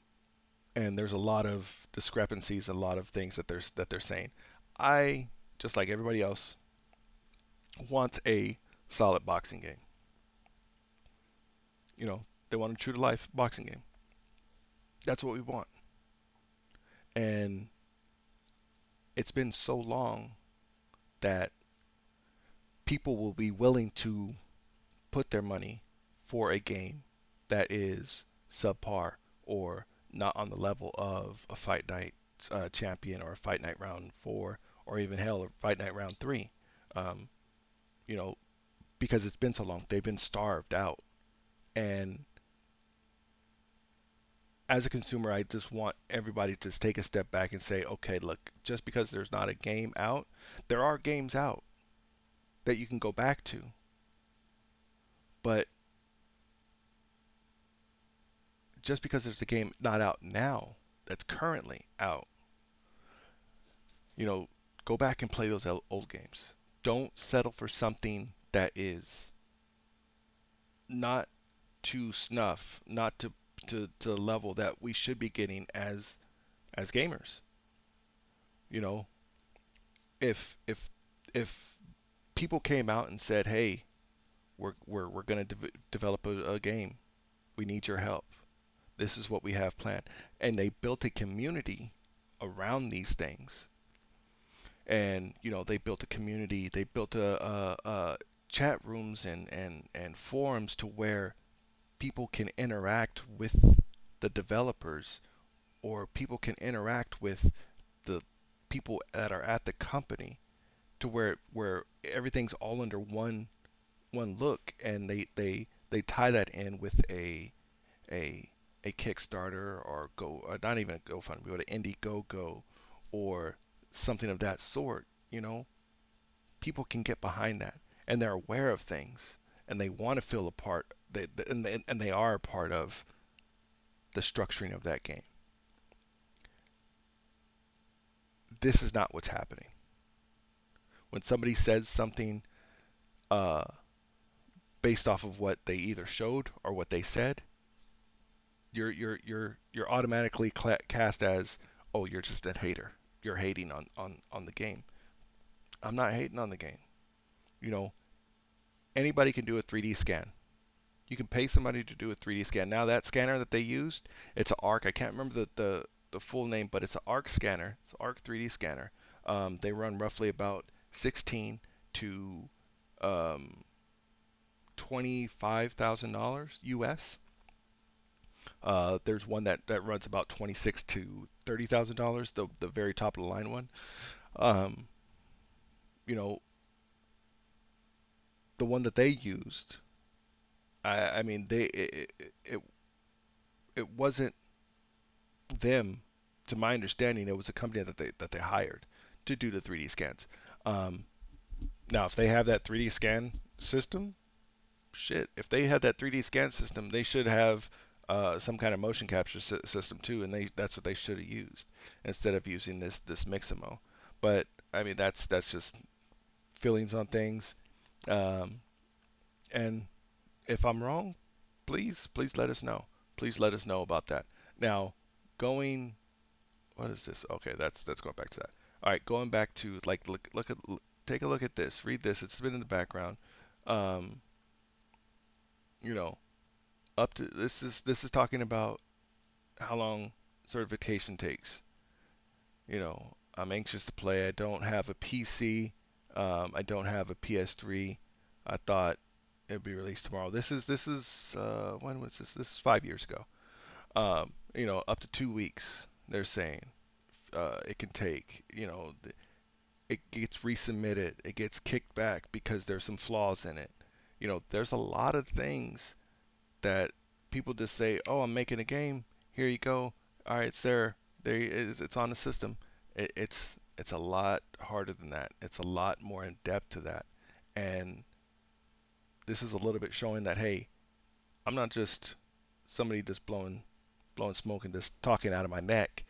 and there's a lot of discrepancies, a lot of things that they're saying. I, just like everybody else, want a solid boxing game. They want a true to life boxing game. That's what we want. And it's been so long that people will be willing to put their money for a game that is subpar or not on the level of a Fight Night champion or a Fight Night round four or even hell, a Fight Night round three. Um, you know, because it's been so long, they've been starved out. And as a consumer, I just want everybody to just take a step back and say, okay, look, just because there's not a game out, there are games out that you can go back to. But just because there's a game not out now that's currently out, you know, go back and play those old games. Don't settle for something that is not to snuff, not to the level that we should be getting as gamers. You know, if people came out and said, "Hey, we're going to develop a game. We need your help. This is what we have planned," and they built a community around these things, and they built a community, they built a chat rooms and forums to where people can interact with the developers, or people can interact with the people that are at the company, to where everything's all under one look, and they tie that in with a a Kickstarter, or not even a GoFundMe, but an Indiegogo or something of that sort. People can get behind that, and they're aware of things, and they want to feel a part. And they are a part of the structuring of that game. This is not what's happening. When somebody says something uh, based off of what they either showed or what they said, you're automatically cast as, oh, you're just a hater. You're hating on the game. I'm not hating on the game. You know, anybody can do a 3D scan. You can pay somebody to do a 3D scan. Now that scanner that they used, it's an ARC. I can't remember the full name, but it's an ARC scanner. It's an ARC 3D scanner. They run roughly about 16 to $25,000 US. There's one that runs about 26 to $30,000, the very top of the line one. Um, you know, the one that they used, I mean, it wasn't them. To my understanding, it was a company that they hired to do the 3D scans. Um, Now, if they have that 3D scan system, shit. If they had that 3D scan system, they should have some kind of motion capture system too, and that's what they should have used instead of using this Mixamo. But I mean, that's just feelings on things. Um, and if I'm wrong, please let us know. Please let us know about that. Now, going, what is this? Okay, that's going back to that. All right, going back to, like, take a look at this. Read this. It's been in the background. Um, you know, up to this is talking about how long certification takes. I'm anxious to play. I don't have a PC. I don't have a PS3. I thought it'd be released tomorrow. This is when was this? This is 5 years ago. Up to 2 weeks. They're saying it can take. It gets resubmitted. It gets kicked back because there's some flaws in it. There's a lot of things that people just say, "Oh, I'm making a game. Here you go. All right, sir. There it is. It's on the system." It's a lot harder than that. It's a lot more in depth to that. And this is a little bit showing that, hey, I'm not just somebody just blowing smoke and just talking out of my neck.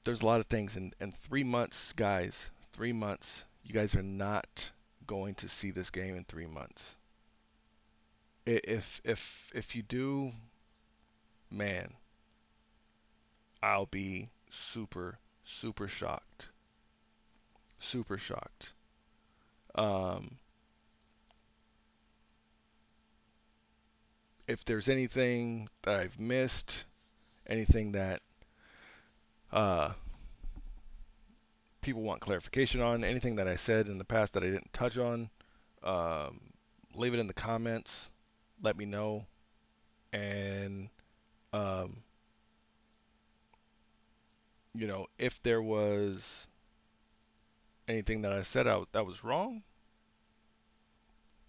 There's a lot of things in 3 months, guys. 3 months. You guys are not going to see this game in 3 months. If you do, man, I'll be super shocked. Super shocked. Um, if there's anything that I've missed, anything that uh, people want clarification on, anything that I said in the past that I didn't touch on, um, leave it in the comments. Let me know. And, um, if there was anything that I said that was wrong,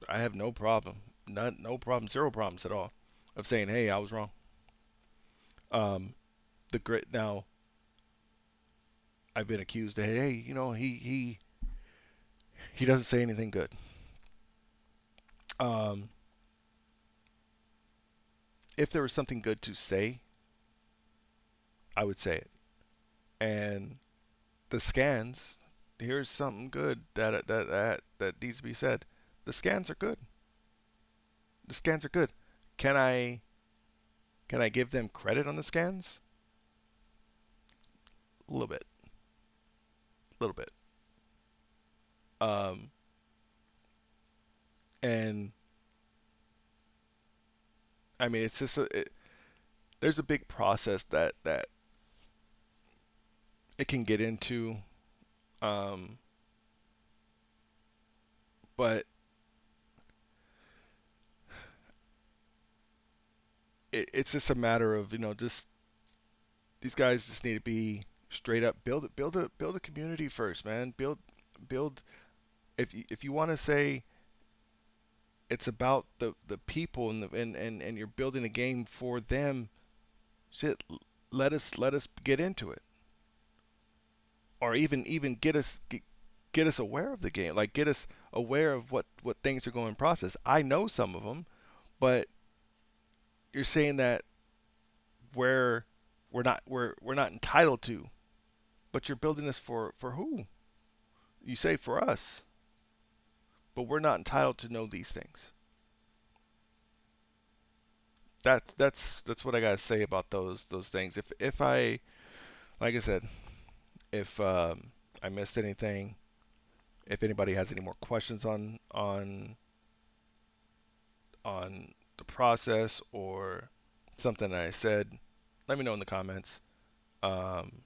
I have no problem. None, no problem, zero problems at all of saying, hey, I was wrong. Um, the great now I've been accused that hey, he doesn't say anything good. Um, if there was something good to say, I would say it. And the scans, here's something good that needs to be said. The scans are good. The scans are good. Can I give them credit on the scans? A little bit, a little bit. Um, and I mean, it's just there's a big process that it can get into. Um, but it's just a matter of just these guys just need to be straight up build a community first, man. Build if you want to say it's about the people and you're building a game for them, shit, let us get into it, or even get us aware of the game, like get us aware of what things are going in process. I know some of them, but you're saying that we're we're not entitled to, but you're building this for who? You say for us, but we're not entitled to know these things. That's what I gotta say about those things. If I like I said, if I missed anything, if anybody has any more questions on the process or something that I said, let me know in the comments. Um,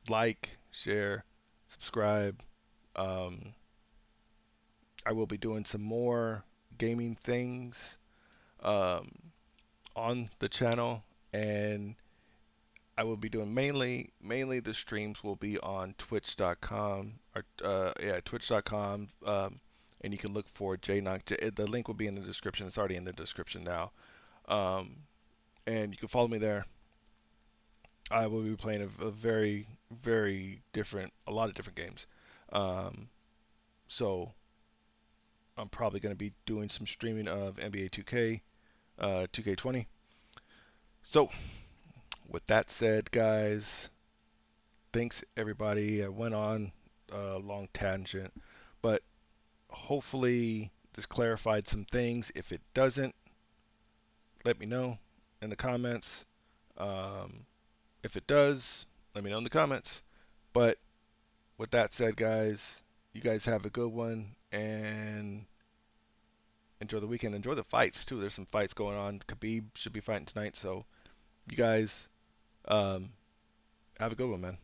like, share, subscribe. Um, I will be doing some more gaming things um, on the channel, and I will be doing mainly the streams will be on twitch.com or twitch.com, and you can look for Jknock. The link will be in the description. It's already in the description now. Um, and you can follow me there. I will be playing a very different, a lot of different games. Um, so I'm probably going to be doing some streaming of NBA 2K, 2K20. So with that said, guys, thanks everybody. I went on a long tangent, but hopefully this clarified some things. If it doesn't, let me know in the comments. Um, if it does, let me know in the comments. But with that said, guys, you guys have a good one and enjoy the weekend. Enjoy the fights too. There's some fights going on. Khabib should be fighting tonight, so you guys um, have a good one, man.